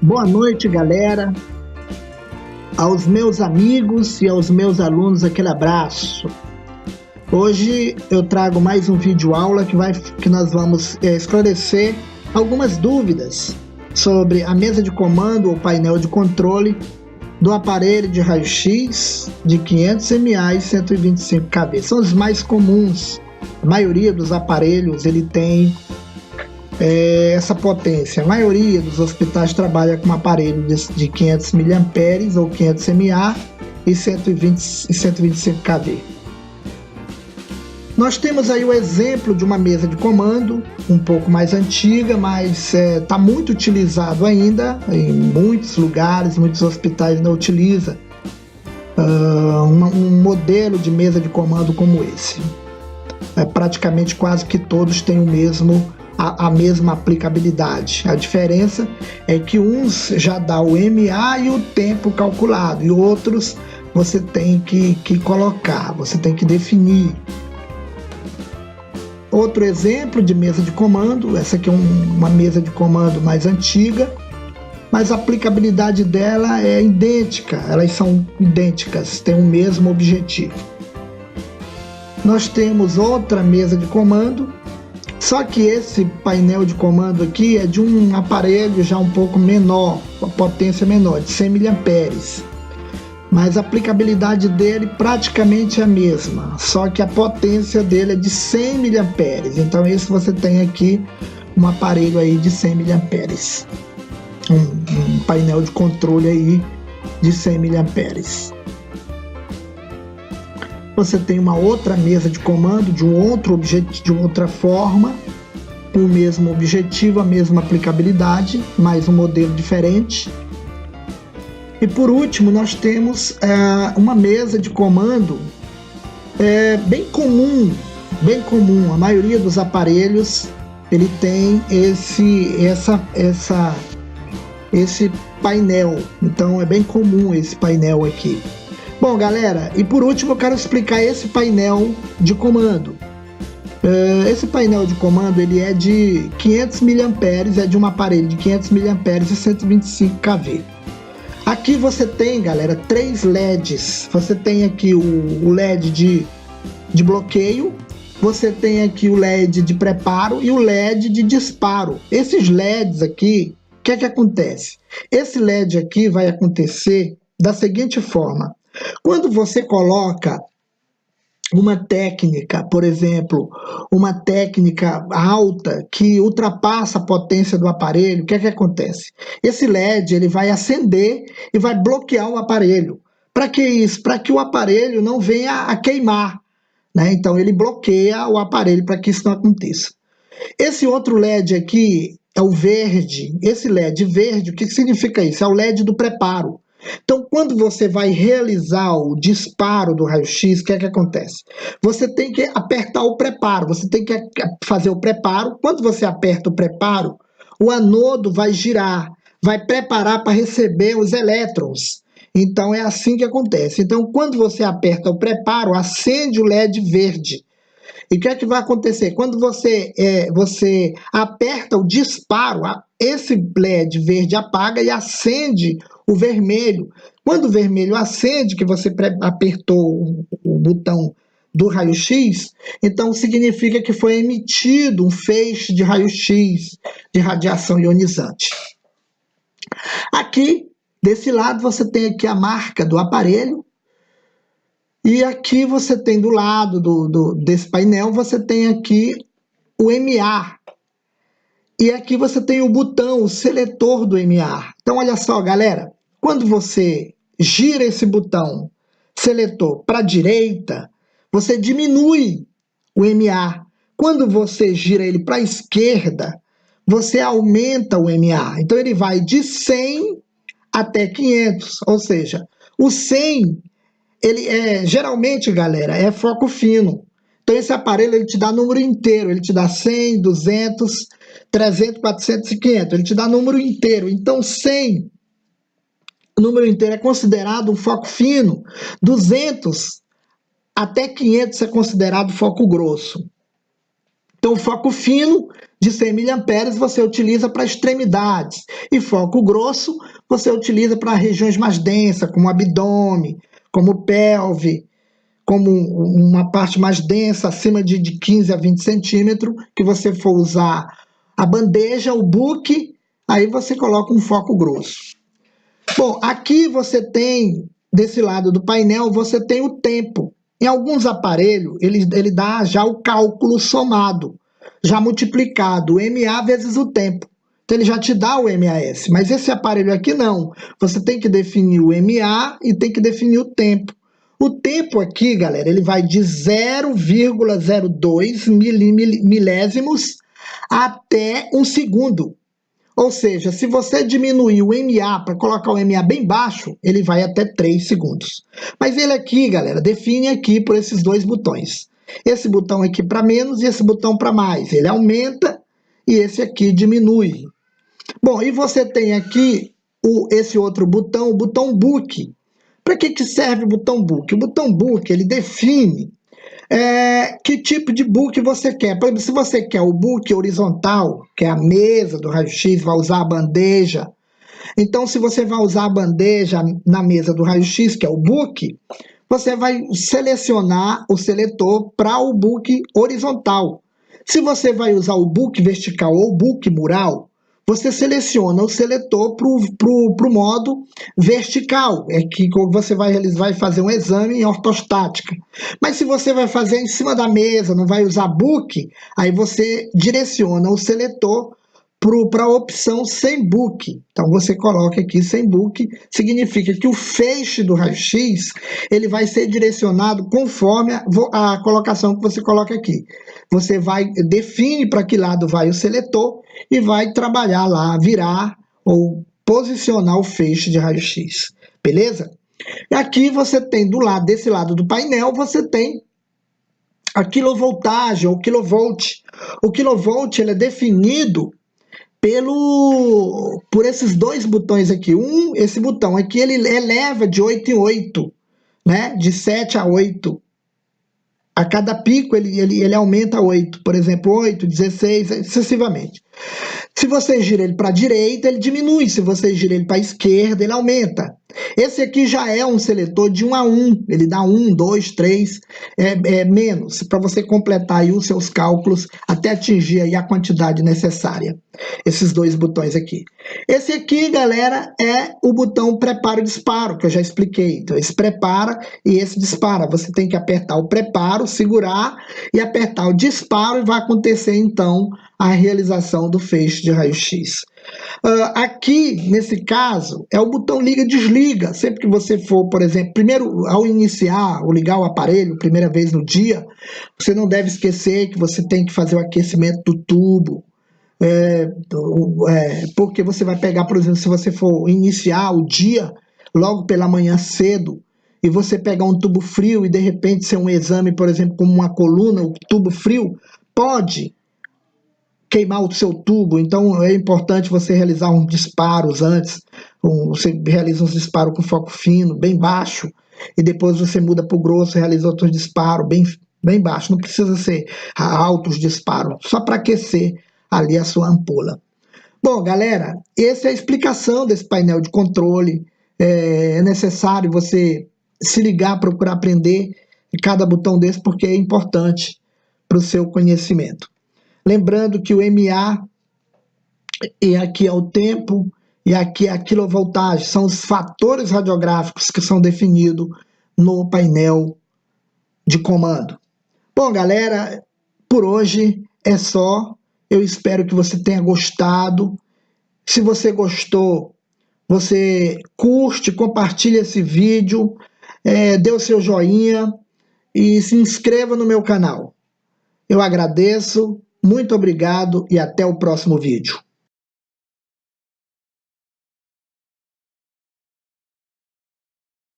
Boa noite, galera. Aos meus amigos e aos meus alunos, aquele abraço. Hoje eu trago mais um vídeo aula que nós vamos esclarecer algumas dúvidas sobre a mesa de comando ou painel de controle do aparelho de raio-x de 500 mA e 125 kV. São os mais comuns. A maioria dos aparelhos ele tem essa potência. A maioria dos hospitais trabalha com um aparelho de 500 mA ou 500 mA e 125 kV. Nós temos aí o exemplo de uma mesa de comando um pouco mais antiga, mas está muito utilizado ainda em muitos lugares, muitos hospitais ainda utilizam um modelo de mesa de comando como esse. Praticamente quase que todos têm a mesma aplicabilidade. A diferença é que uns já dá o MA e o tempo calculado, e outros você tem que colocar, você tem que definir. Outro exemplo de mesa de comando, essa aqui é uma mesa de comando mais antiga, mas a aplicabilidade dela é idêntica, elas são idênticas, têm o mesmo objetivo. Nós temos outra mesa de comando, só que esse painel de comando aqui é de um aparelho já um pouco menor, com a potência menor, de 100 mA. Mas a aplicabilidade dele praticamente é a mesma, só que a potência dele é de 100 mA. Então esse você tem aqui um aparelho aí de 100 mA. Um painel de controle aí de 100 mA. Você tem uma outra mesa de comando de outra forma, o mesmo objetivo, a mesma aplicabilidade, mas um modelo diferente. E por último, nós temos uma mesa de comando bem comum. A maioria dos aparelhos ele tem esse painel. Então é bem comum esse painel aqui. Bom, galera, e por último eu quero explicar esse painel de comando. Esse painel de comando ele é de 500 mA, é de um aparelho de 500 mA e 125 kV. Aqui você tem, galera, 3 LEDs. Você tem aqui o LED de bloqueio, você tem aqui o LED de preparo e o LED de disparo. Esses LEDs aqui, o que é que acontece? Esse LED aqui vai acontecer da seguinte forma. Quando você coloca uma técnica, por exemplo, uma técnica alta que ultrapassa a potência do aparelho, o que é que acontece? Esse LED ele vai acender e vai bloquear o aparelho. Para que isso? Para que o aparelho não venha a queimar, né? Então ele bloqueia o aparelho para que isso não aconteça. Esse outro LED aqui é o verde. Esse LED verde, o que significa isso? É o LED do preparo. Então, quando você vai realizar o disparo do raio-x, o que é que acontece? Você tem que apertar o preparo, você tem que fazer o preparo. Quando você aperta o preparo, o anodo vai girar, vai preparar para receber os elétrons. Então, é assim que acontece. Então, quando você aperta o preparo, acende o LED verde. E o que é que vai acontecer? Quando você aperta o disparo, esse LED verde apaga e acende o vermelho. Quando o vermelho acende, que você apertou o botão do raio-x, então significa que foi emitido um feixe de raio-x, de radiação ionizante. Aqui, desse lado, você tem aqui a marca do aparelho. E aqui você tem do lado desse painel, você tem aqui o MA. E aqui você tem o botão, o seletor do MA. Então, olha só, galera. Quando você gira esse botão seletor para a direita, você diminui o MA. Quando você gira ele para a esquerda, você aumenta o MA. Então, ele vai de 100 até 500. Ou seja, o 100... ele geralmente, galera, é foco fino. Então esse aparelho ele te dá número inteiro, ele te dá 100, 200, 300, 400 e 500, ele te dá número inteiro. Então 100, número inteiro, é considerado um foco fino. 200 até 500 é considerado foco grosso. Então, foco fino de 100 mA você utiliza para extremidades, e foco grosso você utiliza para regiões mais densas, como abdômen, como pelve, como uma parte mais densa, acima de 15 a 20 centímetros, que você for usar a bandeja, o book, aí você coloca um foco grosso. Bom, aqui você tem, desse lado do painel, você tem o tempo. Em alguns aparelhos, ele dá já o cálculo somado, já multiplicado, o MA vezes o tempo. Então ele já te dá o MAS, mas esse aparelho aqui não. Você tem que definir o MA e tem que definir o tempo. O tempo aqui, galera, ele vai de 0,02 milésimos até 1 segundo. Ou seja, se você diminuir o MA para colocar o MA bem baixo, ele vai até 3 segundos. Mas ele aqui, galera, define aqui por esses dois botões. Esse botão aqui para menos e esse botão para mais. Ele aumenta e esse aqui diminui. Bom, e você tem aqui esse outro botão, o botão Book. Para que serve o botão Book? O botão Book, ele define que tipo de book você quer. Por exemplo, se você quer o book horizontal, que é a mesa do raio-x, vai usar a bandeja. Então, se você vai usar a bandeja na mesa do raio-x, que é o book, você vai selecionar o seletor para o book horizontal. Se você vai usar o book vertical ou o book mural, você seleciona o seletor para o modo vertical, é que você vai fazer um exame em ortostática. Mas se você vai fazer em cima da mesa, não vai usar book, aí você direciona o seletor para a opção sem book. Então você coloca aqui sem book, significa que o feixe do raio-x ele vai ser direcionado conforme a colocação que você coloca aqui. Você define para que lado vai o seletor e vai trabalhar lá, virar ou posicionar o feixe de raio-x, beleza? E aqui você tem desse lado do painel, você tem a quilovoltagem ou quilovolt. O quilovolt ele é definido por esses dois botões aqui. Esse botão aqui ele eleva de 8 em 8, né? De 7 a 8. A cada pico ele aumenta 8, por exemplo, 8, 16, sucessivamente. Se você gira ele para a direita, ele diminui. Se você gira ele para a esquerda, ele aumenta. Esse aqui já é um seletor de 1 a 1. Ele dá 1, 2, 3, menos, para você completar aí os seus cálculos até atingir aí a quantidade necessária. Esses dois botões aqui. Esse aqui, galera, é o botão preparo-disparo, que eu já expliquei. Então, esse prepara e esse dispara. Você tem que apertar o preparo, segurar e apertar o disparo e vai acontecer, então, a realização do feixe de raio-x. Aqui, nesse caso, é o botão liga-desliga. Sempre que você for, por exemplo, primeiro, ao iniciar ou ligar o aparelho, primeira vez no dia, você não deve esquecer que você tem que fazer o aquecimento do tubo. Porque você vai pegar, por exemplo, se você for iniciar o dia, logo pela manhã cedo, e você pegar um tubo frio e de repente ser um exame, por exemplo, como uma coluna, o tubo frio, pode queimar o seu tubo. Então é importante você realizar uns disparos antes, você realiza uns disparos com foco fino, bem baixo, e depois você muda para o grosso e realiza outros disparos bem baixo. Não precisa ser altos disparos, só para aquecer ali a sua ampola. Bom, galera, essa é a explicação desse painel de controle. É necessário você se ligar, procurar aprender cada botão desse, porque é importante para o seu conhecimento. Lembrando que o MA, e aqui é o tempo, e aqui é a quilovoltagem, são os fatores radiográficos que são definidos no painel de comando. Bom, galera, por hoje é só. Eu espero que você tenha gostado. Se você gostou, você curte, compartilha esse vídeo, dê o seu joinha e se inscreva no meu canal. Eu agradeço, muito obrigado e até o próximo vídeo.